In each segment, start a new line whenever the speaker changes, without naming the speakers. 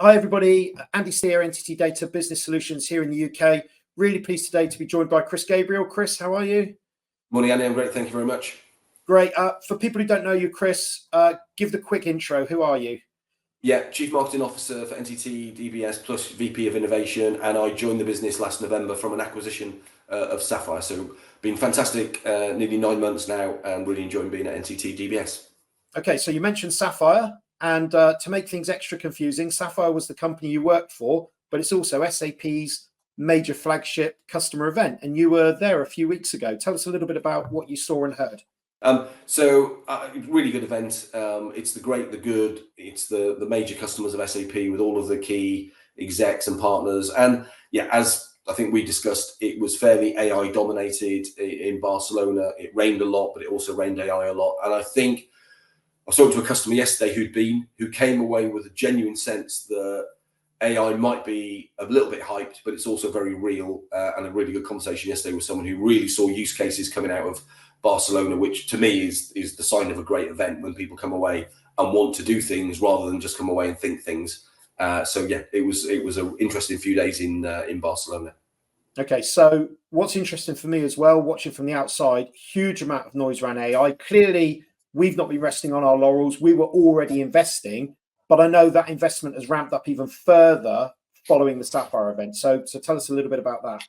Hi, everybody. Andy Steer, Entity Data Business Solutions here in the UK. Really pleased today to be joined by Chris Gabriel. Chris, how are you?
Morning, Andy. I'm great. Thank you very much.
Great. For people who don't know you, Chris, give the quick intro. Who are you?
Yeah, Chief Marketing Officer for NTT DBS plus VP of Innovation, and I joined the business last November from an acquisition of Sapphire. So been fantastic, nearly 9 months now, and really enjoying being at NTT DBS.
Okay, so you mentioned Sapphire, and to make things extra confusing, Sapphire was the company you worked for, but it's also SAP's major flagship customer event, and you were there a few weeks ago. Tell us a little bit about what you saw and heard.
Really good event. It's the great, the good. It's the major customers of SAP with all of the key execs and partners. And yeah, as I think we discussed, it was fairly AI dominated in Barcelona. It rained a lot, but it also rained AI a lot. And I think I was talking to a customer yesterday who came away with a genuine sense that AI might be a little bit hyped, but it's also very real. And a really good conversation yesterday with someone who really saw use cases coming out of Barcelona, which to me is the sign of a great event, when people come away and want to do things rather than just come away and think things. So yeah, it was an interesting few days in Barcelona.
Okay, so what's interesting for me as well, watching from the outside, huge amount of noise around AI. Clearly, we've not been resting on our laurels. We were already investing, but I know that investment has ramped up even further following the Sapphire event. So tell us a little bit about that.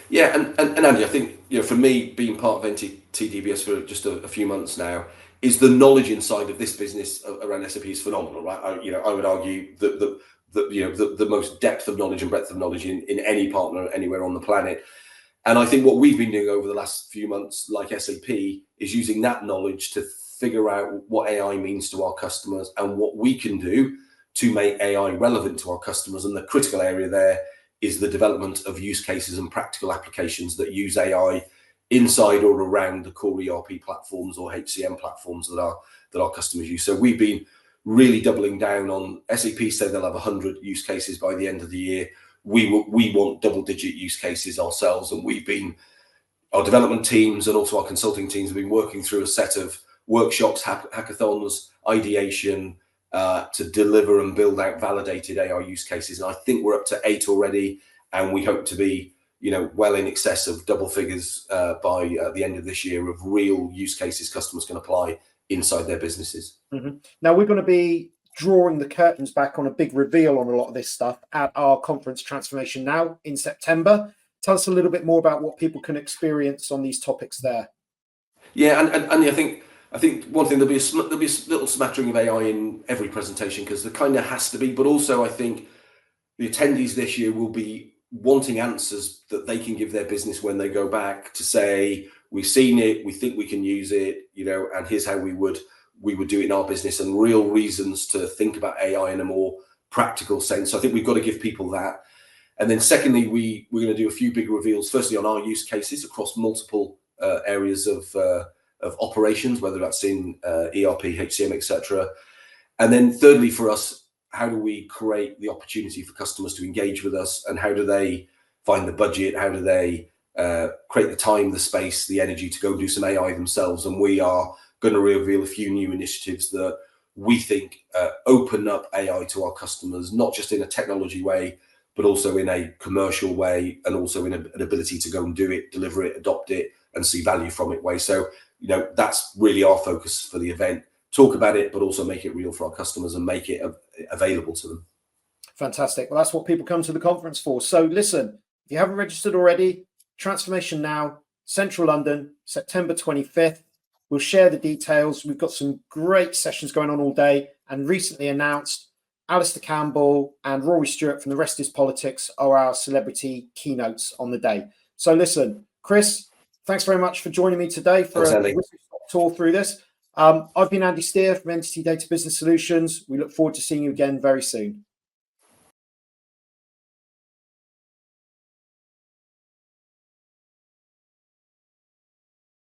Yeah, and Andy, I think, for me, being part of NTT DBS for just a few months now, is the knowledge inside of this business around SAP is phenomenal, right? I would argue that the most depth of knowledge and breadth of knowledge in any partner anywhere on the planet. And I think what we've been doing over the last few months, like SAP, is using that knowledge to figure out what AI means to our customers and what we can do to make AI relevant to our customers. And the critical area there is the development of use cases and practical applications that use AI inside or around the core ERP platforms or HCM platforms that our customers use. So we've been really doubling down on SAP. Say they'll have 100 use cases by the end of the year. We want double-digit use cases ourselves, and our development teams and also our consulting teams have been working through a set of workshops, hackathons, ideation, to deliver and build out validated AI use cases. And I think we're up to 8 already, and we hope to be, well in excess of double figures by the end of this year of real use cases customers can apply inside their businesses.
Mm-hmm. Now we're going to be drawing the curtains back on a big reveal on a lot of this stuff at our conference Transformation Now in September. Tell us a little bit more about what people can experience on these topics there.
Yeah, and I think one thing, there'll be a little smattering of AI in every presentation, because there kind of has to be, but also I think the attendees this year will be wanting answers that they can give their business when they go back to say, we've seen it, we think we can use it, and here's how we would do it in our business, and real reasons to think about AI in a more practical sense. So I think we've got to give people that. And then secondly, we're going to do a few big reveals, firstly on our use cases across multiple areas of operations, whether that's in ERP, HCM, etc. And then thirdly, for us, how do we create the opportunity for customers to engage with us, and how do they find the budget? How do they create the time, the space, the energy to go do some AI themselves? And we are going to reveal a few new initiatives that we think open up AI to our customers, not just in a technology way, but also in a commercial way, and also in an ability to go and do it, deliver it, adopt it, and see value from it way. So, that's really our focus for the event. Talk about it, but also make it real for our customers and make it available to them.
Fantastic. Well, that's what people come to the conference for. So listen, if you haven't registered already, Transformation Now, Central London, September 25th. We'll share the details. We've got some great sessions going on all day, and recently announced Alistair Campbell and Rory Stewart from The Rest Is Politics are our celebrity keynotes on the day. So listen, Chris, thanks very much for joining me today for a tour through this. I've been Andy Steer from Entity Data Business Solutions. We look forward to seeing you again very soon.